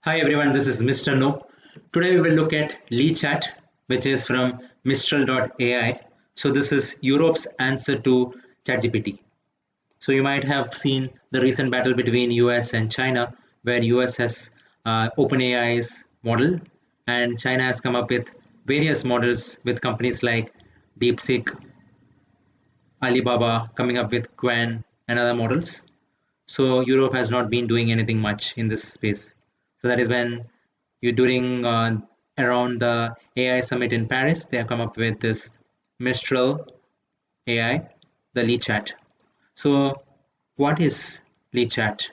Hi everyone, this is Mr. No. Today we will look at LeChat, which is from Mistral.ai. So this is Europe's answer to ChatGPT. So you might have seen the recent battle between US and China, where US has OpenAI's model, and China has come up with various models with companies like DeepSeek, Alibaba coming up with Qwen and other models. So Europe has not been doing anything much in this space. So that is when you during around the AI summit in Paris, they have come up with this Mistral AI, the LeChat. So what is LeChat?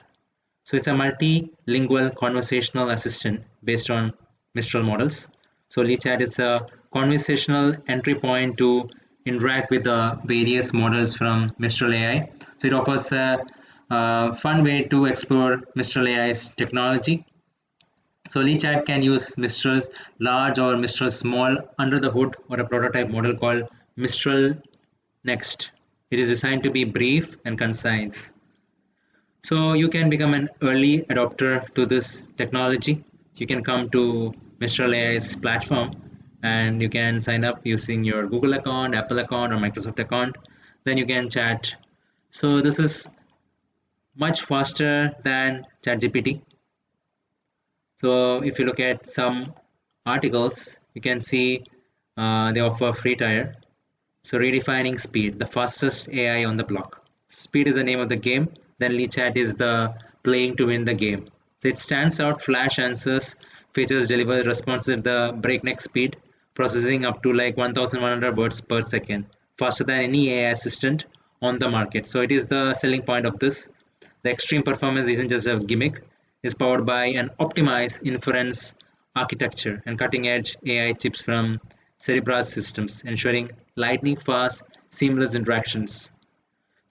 So it's a multilingual conversational assistant based on Mistral models. So LeChat is a conversational entry point to interact with the various models from Mistral AI. So it offers a fun way to explore Mistral AI's technology. So LeChat can use Mistral large or Mistral small under the hood or a prototype model called Mistral Next. It is designed to be brief and concise. So you can become an early adopter to this technology. You can come to Mistral AI's platform and you can sign up using your Google account, Apple account, or Microsoft account. Then you can chat. So this is much faster than ChatGPT. So if you look at some articles, you can see they offer free tier. So redefining speed, the fastest AI on the block. Speed is the name of the game. Then LeChat is the playing to win the game. So it stands out. Flash answers features deliver responses at the breakneck speed, processing up to like 1,100 words per second, faster than any AI assistant on the market. So it is the selling point of this. The extreme performance isn't just a gimmick, is powered by an optimized inference architecture and cutting-edge AI chips from Cerebrus systems, ensuring lightning-fast, seamless interactions.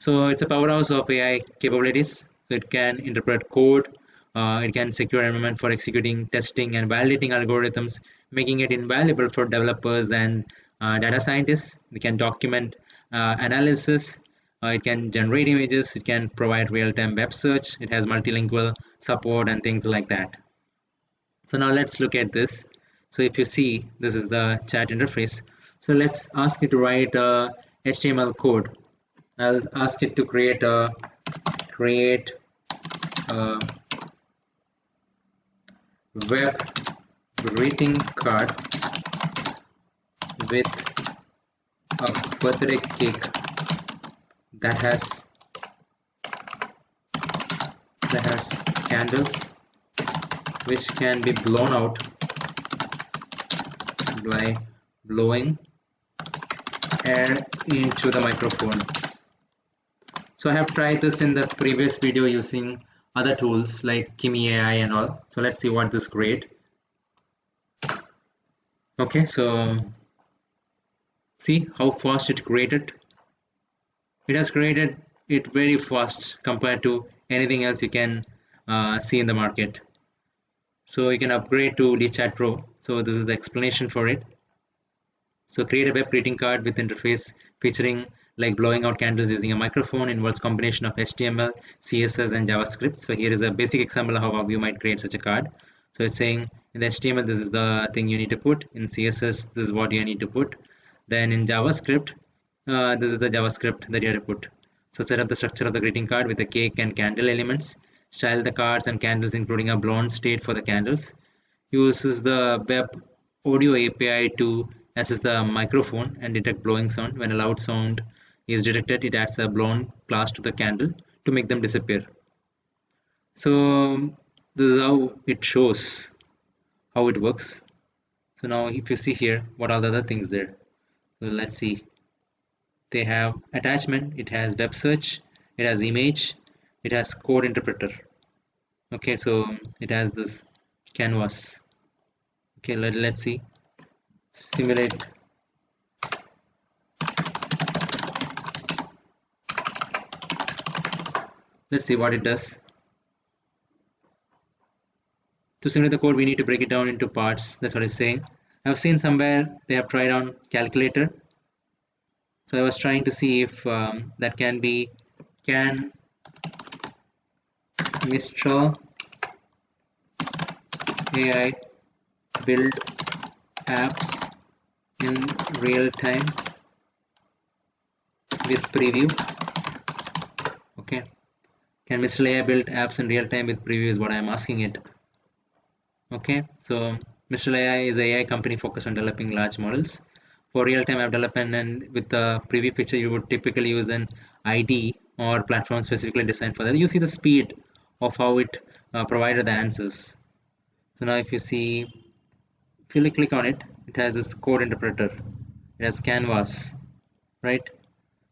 So it's a powerhouse of AI capabilities. So it can interpret code, it can secure environment for executing, testing, and validating algorithms, making it invaluable for developers and data scientists. It can document analysis, it can generate images, it can provide real-time web search, it has multilingual support and things like that. So now let's look at this. So if you see, this is the chat interface. So let's ask it to write a HTML code. I'll ask it to create a web greeting card with a birthday cake that has candles which can be blown out by blowing air into the microphone. So I have tried this in the previous video using other tools like Kimi AI and all. So let's see what this create. Okay, so see how fast it created. It has created it very fast compared to anything else you can see in the market. So you can upgrade to LeChat Pro. So this is the explanation for it. So create a web greeting card with interface featuring like blowing out candles using a microphone, involves combination of HTML, CSS, and JavaScript. So here is a basic example of how you might create such a card. So it's saying in the HTML, this is the thing you need to put. In CSS, this is what you need to put. Then in JavaScript, this is the JavaScript that you have to put. So set up the structure of the greeting card with the cake and candle elements. Style the cards and candles, including a blown state for the candles. Uses the web audio API to access the microphone and detect blowing sound. When a loud sound is detected, it adds a blown class to the candle to make them disappear. So this is how it shows how it works. So now if you see here, what are the other things there? So let's see. They have attachment, it has web search, it has image, it has code interpreter. Okay, so it has this canvas. Okay, let's see. Simulate. Let's see what it does. To simulate the code, we need to break it down into parts. That's what it's saying. I've seen somewhere they have tried on calculator. So I was trying to see if that can be, can Mistral AI build apps in real time with preview. Okay, can Mr. AI build apps in real time with preview is what I'm asking it. Okay, so Mr. AI is an AI company focused on developing large models for real-time app development, and with the preview feature you would typically use an ID or platform specifically designed for that. You see the speed of how it provided the answers. So now if you see, if you click on it, it has this code interpreter, it has canvas, right?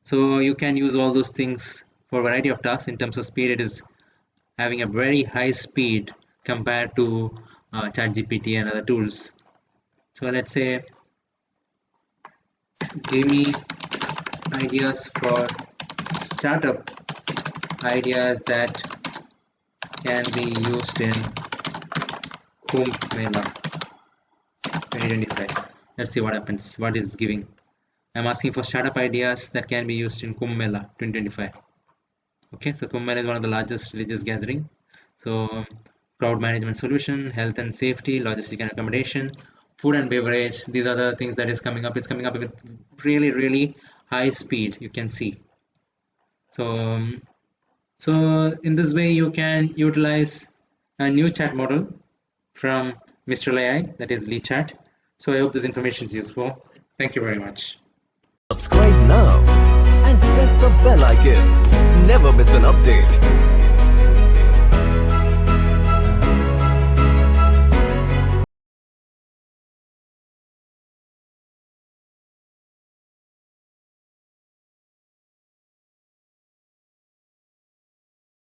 So you can use all those things for a variety of tasks. In terms of speed, it is having a very high speed compared to Chat GPT and other tools. So let's say, give me ideas for startup ideas that can be used in Kumbh Mela 2025. Let's see what happens. What is giving? I'm asking for startup ideas that can be used in Kumbh Mela 2025. Okay, so Kumbh Mela is one of the largest religious gathering. So crowd management solution, health and safety, logistic and accommodation, food and beverage. These are the things that is coming up. It's coming up with really high speed. You can see. So in this way, you can utilize a new chat model from Mr. AI, that is LeChat. So I hope this information is useful. Thank you very much. Subscribe now and press the bell icon. Never miss an update.